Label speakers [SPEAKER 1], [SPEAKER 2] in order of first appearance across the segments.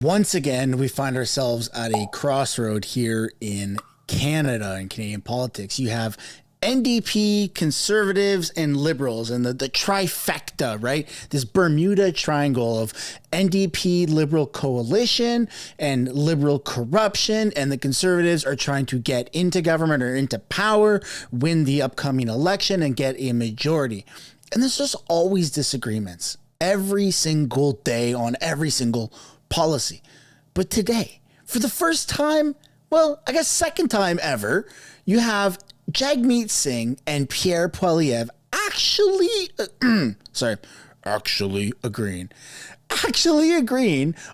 [SPEAKER 1] Once again, we find ourselves at a crossroad here in Canada and Canadian politics. You have NDP, Conservatives, and Liberals, and the trifecta, right? This Bermuda Triangle of NDP Liberal coalition and Liberal corruption, and the Conservatives are trying to get into government or into power, win the upcoming election, and get a majority. And there's just always disagreements every single day on every single policy. But today, for the first time, well, I guess second time ever, you have Jagmeet Singh and Pierre actually agreeing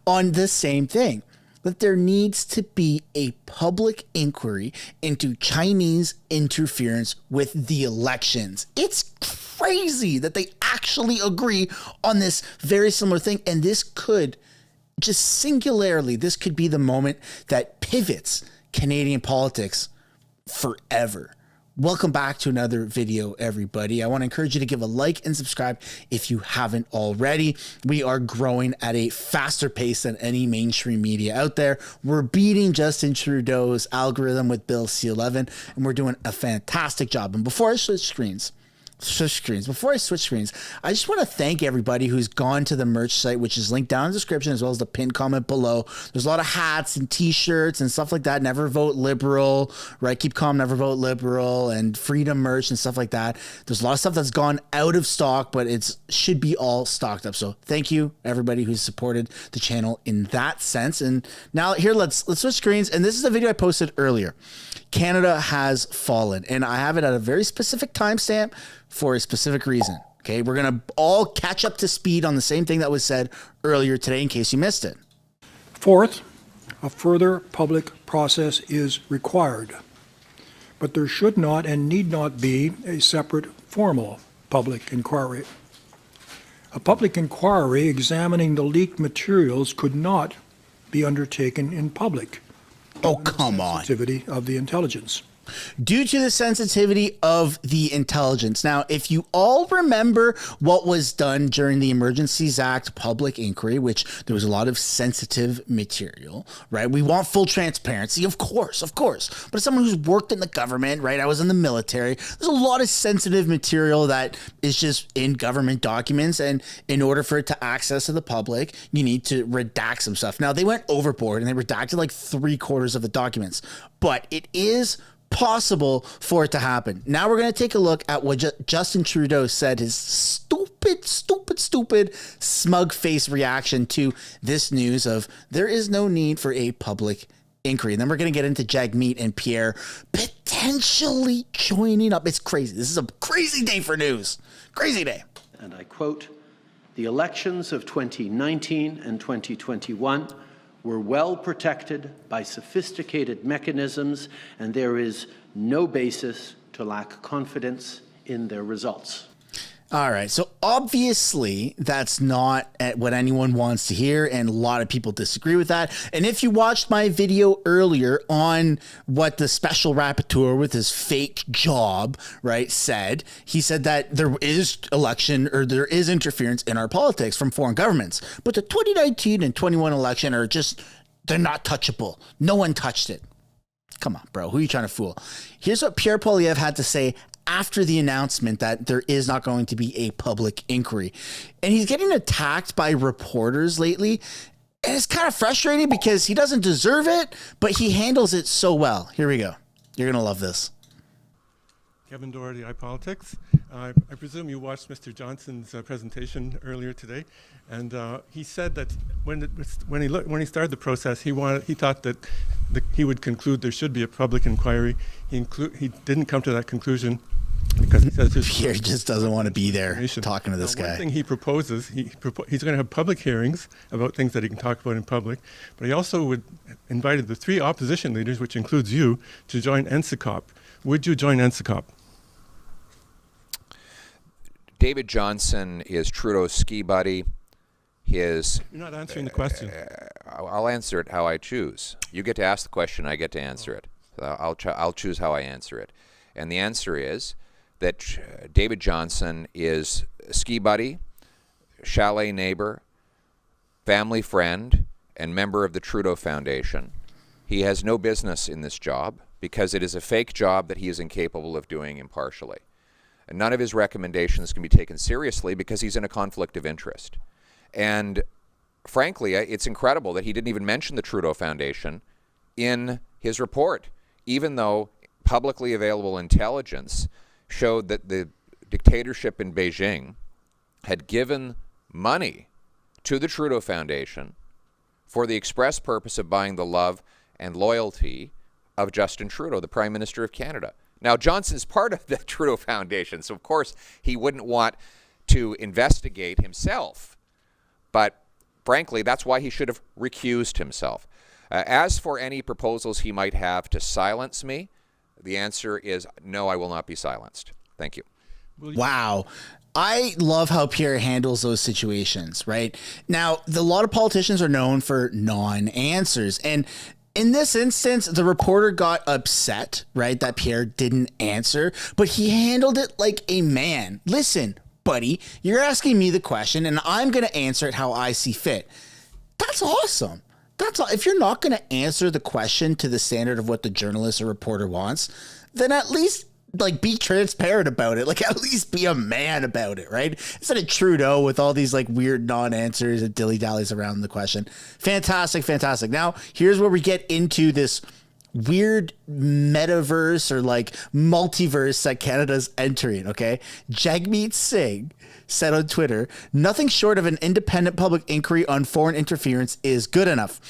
[SPEAKER 1] on the same thing, that there needs to be a public inquiry into Chinese interference with the elections. It's crazy that they actually agree on this very similar thing, and this could just singularly, this could be the moment that pivots Canadian politics forever. Welcome back to another video, everybody. I want to encourage you to give a like and subscribe if you haven't already. We are growing at a faster pace than any mainstream media out there. We're beating Justin Trudeau's algorithm with Bill C-11, and we're doing a fantastic job. And before I switch screens, I just want to thank everybody who's gone to the merch site, which is linked down in the description as well as the pinned comment below. There's a lot of hats and t-shirts and stuff like that. Never vote liberal, right? Keep calm, never vote liberal, and freedom merch and stuff like that. There's a lot of stuff that's gone out of stock, but it should be all stocked up. So thank you, everybody who's supported the channel in that sense. And now here, let's switch screens. And this is a video I posted earlier. Canada has fallen, and I have it at a very specific timestamp for a specific reason. Okay, we're gonna all catch up to speed on the same thing that was said earlier today in case you missed it.
[SPEAKER 2] Fourth, a further public process is required, but there should not and need not be a separate formal public inquiry. A public inquiry examining the leaked materials could not be undertaken in public.
[SPEAKER 1] Oh, come on.
[SPEAKER 2] Sensitivity of the intelligence.
[SPEAKER 1] Due to the sensitivity of the intelligence. Now, if you all remember what was done during the Emergencies Act public inquiry, which there was a lot of sensitive material, right? We want full transparency, of course. But as someone who's worked in the government, right? I was in the military. There's a lot of sensitive material that is just in government documents. And in order for it to access to the public, you need to redact some stuff. Now, they went overboard and they redacted like 3/4 of the documents, but it is possible for it to happen. Now we're going to take a look at what Justin Trudeau said, his stupid, smug face reaction to this news of there is no need for a public inquiry. And then we're going to get into Jagmeet and Pierre potentially joining up. It's crazy. This is a crazy day for news. Crazy day.
[SPEAKER 3] And I quote, "The elections of 2019 and 2021 were well protected by sophisticated mechanisms, and there is no basis to lack confidence in their results."
[SPEAKER 1] All right, so obviously that's not what anyone wants to hear, and a lot of people disagree with that. And if you watched my video earlier on what the special rapporteur with his fake job, right, said, he said that there is election or there is interference in our politics from foreign governments. But the 2019 and 21 election are just, they're not touchable. No one touched it. Come on, bro. Who are you trying to fool? Here's what Pierre Poilievre had to say after the announcement that there is not going to be a public inquiry. And he's getting attacked by reporters lately. And it's kind of frustrating because he doesn't deserve it, but he handles it so well. Here we go. You're going to love this.
[SPEAKER 4] Kevin Doherty, iPolitics. I presume you watched Mr. Johnson's presentation earlier today, and he said that when he started the process, he thought that he would conclude there should be a public inquiry. He didn't come to that conclusion because he says
[SPEAKER 1] Pierre just doesn't want to be there talking to this guy.
[SPEAKER 4] One thing he proposes, he's going to have public hearings about things that he can talk about in public, but he also invited the 3 opposition leaders, which includes you, to join NSICOP. Would you join NSICOP?
[SPEAKER 5] David Johnson is Trudeau's ski buddy. You're
[SPEAKER 4] not answering the question.
[SPEAKER 5] I'll answer it how I choose. You get to ask the question, I get to answer it. I'll choose how I answer it. And the answer is that David Johnson is ski buddy, chalet neighbor, family friend, and member of the Trudeau Foundation. He has no business in this job because it is a fake job that he is incapable of doing impartially. And none of his recommendations can be taken seriously because he's in a conflict of interest. And frankly, it's incredible that he didn't even mention the Trudeau Foundation in his report, even though publicly available intelligence showed that the dictatorship in Beijing had given money to the Trudeau Foundation for the express purpose of buying the love and loyalty of Justin Trudeau, the Prime Minister of Canada. Now, Johnson's part of the Trudeau Foundation, so of course he wouldn't want to investigate himself. But frankly, that's why he should have recused himself. As for any proposals he might have to silence me, the answer is no, I will not be silenced. Thank you.
[SPEAKER 1] Wow. I love how Pierre handles those situations, right? Now, a lot of politicians are known for non-answers. And in this instance, the reporter got upset, right, that Pierre didn't answer, but he handled it like a man. Listen, buddy, you're asking me the question, and I'm going to answer it how I see fit. That's awesome. That's all. If you're not going to answer the question to the standard of what the journalist or reporter wants, then at least be transparent about it. At least be a man about it, right? Instead of Trudeau with all these weird non-answers and dilly-dallies around the question. Fantastic, fantastic. Now, here's where we get into this weird metaverse or multiverse that Canada's entering, okay? Jagmeet Singh said on Twitter, "Nothing short of an independent public inquiry on foreign interference is good enough.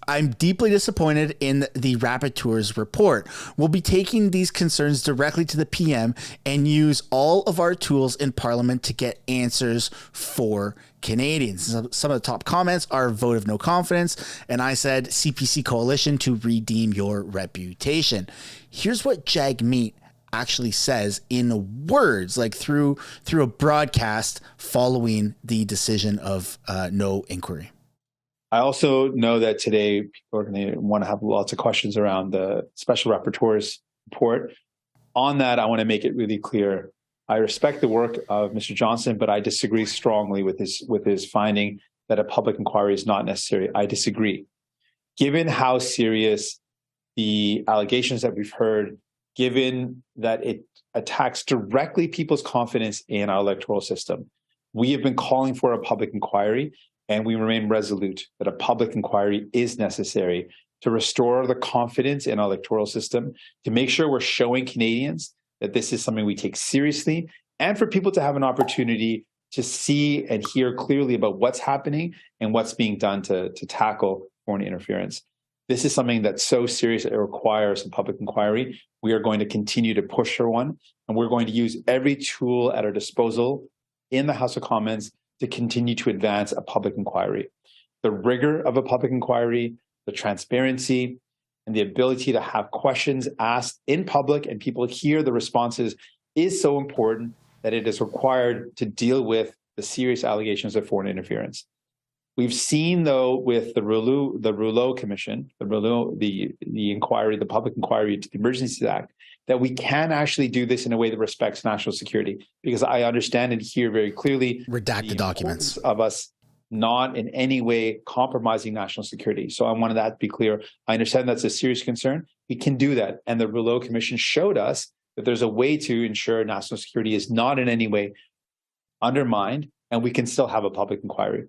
[SPEAKER 1] I'm deeply disappointed in the Rapporteur's report. We'll be taking these concerns directly to the PM and use all of our tools in Parliament to get answers for Canadians." Some of the top comments are vote of no confidence, and I said CPC coalition to redeem your reputation. Here's what Jagmeet actually says in words, through a broadcast following the decision of no inquiry.
[SPEAKER 6] I also know that today people are going to want to have lots of questions around the Special Rapporteur's report. On that, I want to make it really clear. I respect the work of Mr. Johnson, but I disagree strongly with his finding that a public inquiry is not necessary. I disagree. Given how serious the allegations that we've heard, given that it attacks directly people's confidence in our electoral system, we have been calling for a public inquiry, and we remain resolute that a public inquiry is necessary to restore the confidence in our electoral system, to make sure we're showing Canadians that this is something we take seriously, and for people to have an opportunity to see and hear clearly about what's happening and what's being done to tackle foreign interference. This is something that's so serious that it requires a public inquiry. We are going to continue to push for one, and we're going to use every tool at our disposal in the House of Commons to continue to advance a public inquiry. The rigor of a public inquiry, the transparency, and the ability to have questions asked in public and people hear the responses is so important that it is required to deal with the serious allegations of foreign interference. We've seen, though, with the Rouleau Commission, the inquiry, the public inquiry into the Emergencies Act, that we can actually do this in a way that respects national security. Because I understand and hear very clearly
[SPEAKER 1] redacted documents
[SPEAKER 6] of us not in any way compromising national security. So I wanted that to be clear. I understand that's a serious concern. We can do that. And the Rouleau Commission showed us that there's a way to ensure national security is not in any way undermined, and we can still have a public inquiry.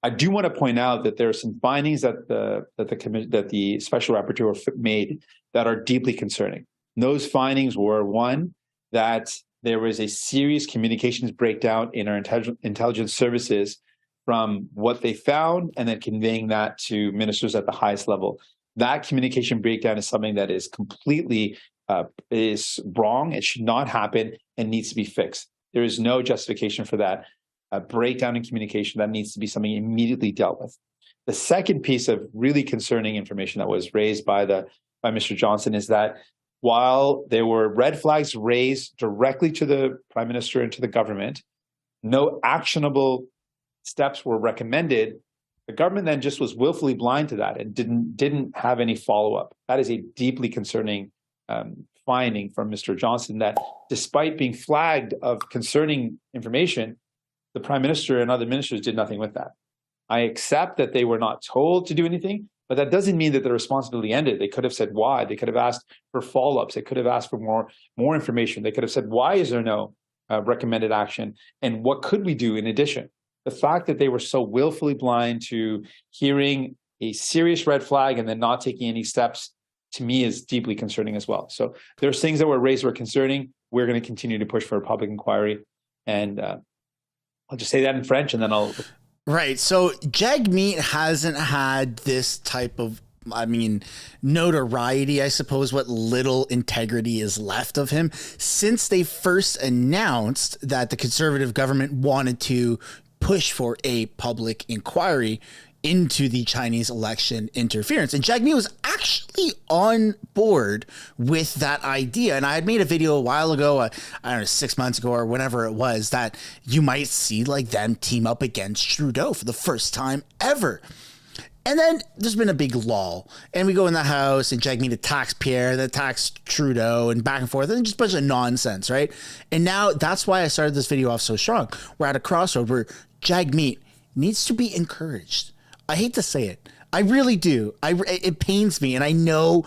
[SPEAKER 6] I do want to point out that there are some findings that the Special Rapporteur made that are deeply concerning. Those findings were, one, that there was a serious communications breakdown in our intelligence services from what they found and then conveying that to ministers at the highest level. That communication breakdown is something that is completely is wrong. It should not happen and needs to be fixed. There is no justification for that. A breakdown in communication, that needs to be something immediately dealt with. The second piece of really concerning information that was raised by Mr. Johnson is that while there were red flags raised directly to the Prime Minister and to the government, no actionable steps were recommended. The government then just was willfully blind to that and didn't have any follow-up. That is a deeply concerning finding from Mr. Johnson, that despite being flagged of concerning information, the Prime Minister and other ministers did nothing with that. I accept that they were not told to do anything, but that doesn't mean that the responsibility ended. They could have said why. They could have asked for follow-ups. They could have asked for more information. They could have said, why is there no recommended action? And what could we do in addition? The fact that they were so willfully blind to hearing a serious red flag and then not taking any steps, to me, is deeply concerning as well. So there's things that were raised were concerning. We're going to continue to push for a public inquiry. And I'll just say that in French, and then I'll...
[SPEAKER 1] Right. So Jagmeet hasn't had this type of, notoriety, I suppose, what little integrity is left of him, since they first announced that the Conservative government wanted to push for a public inquiry into the Chinese election interference. And Jagmeet was actually on board with that idea. And I had made a video a while ago, I don't know, 6 months ago or whenever it was, that you might see like them team up against Trudeau for the first time ever. And then there's been a big lull, and we go in the house and Jagmeet attacks Pierre, then attacks Trudeau, and back and forth, and just a bunch of nonsense, right? And now that's why I started this video off so strong. We're at a crossroad where Jagmeet needs to be encouraged. I hate to say it. I really do. It pains me. And I know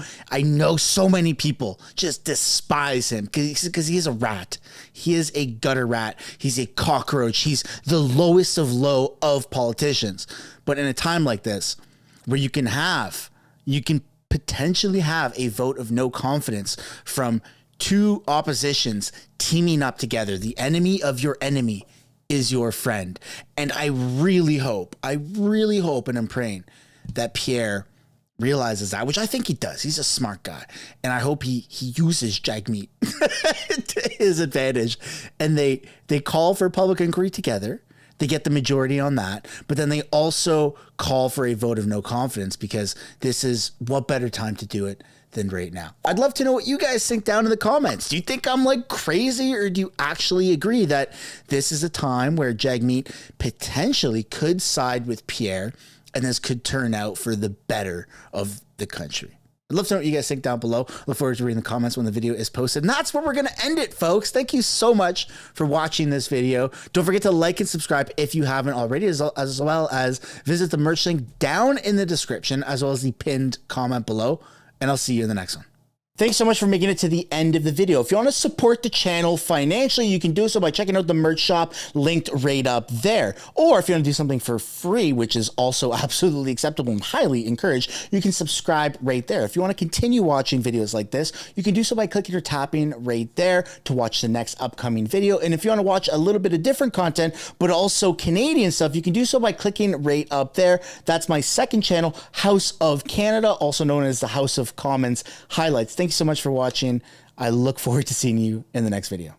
[SPEAKER 1] so many people just despise him because he is a rat. He is a gutter rat. He's a cockroach. He's the lowest of low of politicians. But in a time like this, where you can potentially have a vote of no confidence from two oppositions teaming up together, the enemy of your enemy is your friend. And I really hope and I'm praying that Pierre realizes that, which I think he does. He's a smart guy. And I hope he uses Jagmeet to his advantage. And they call for public inquiry together. They get the majority on that. But then they also call for a vote of no confidence, because this is what better time to do it than right now. I'd love to know what you guys think down in the comments. Do you think I'm like crazy, or do you actually agree that this is a time where Jagmeet potentially could side with Pierre and this could turn out for the better of the country? I'd love to know what you guys think down below. Look forward to reading the comments when the video is posted. And that's where we're going to end it, folks. Thank you so much for watching this video. Don't forget to like and subscribe if you haven't already, as well as visit the merch link down in the description, as well as the pinned comment below. And I'll see you in the next one. Thanks so much for making it to the end of the video. If you want to support the channel financially, you can do so by checking out the merch shop linked right up there. Or if you want to do something for free, which is also absolutely acceptable and highly encouraged, you can subscribe right there. If you want to continue watching videos like this, you can do so by clicking or tapping right there to watch the next upcoming video. And if you want to watch a little bit of different content, but also Canadian stuff, you can do so by clicking right up there. That's my second channel, House of Canada, also known as the House of Commons Highlights. Thanks so much for watching. I look forward to seeing you in the next video.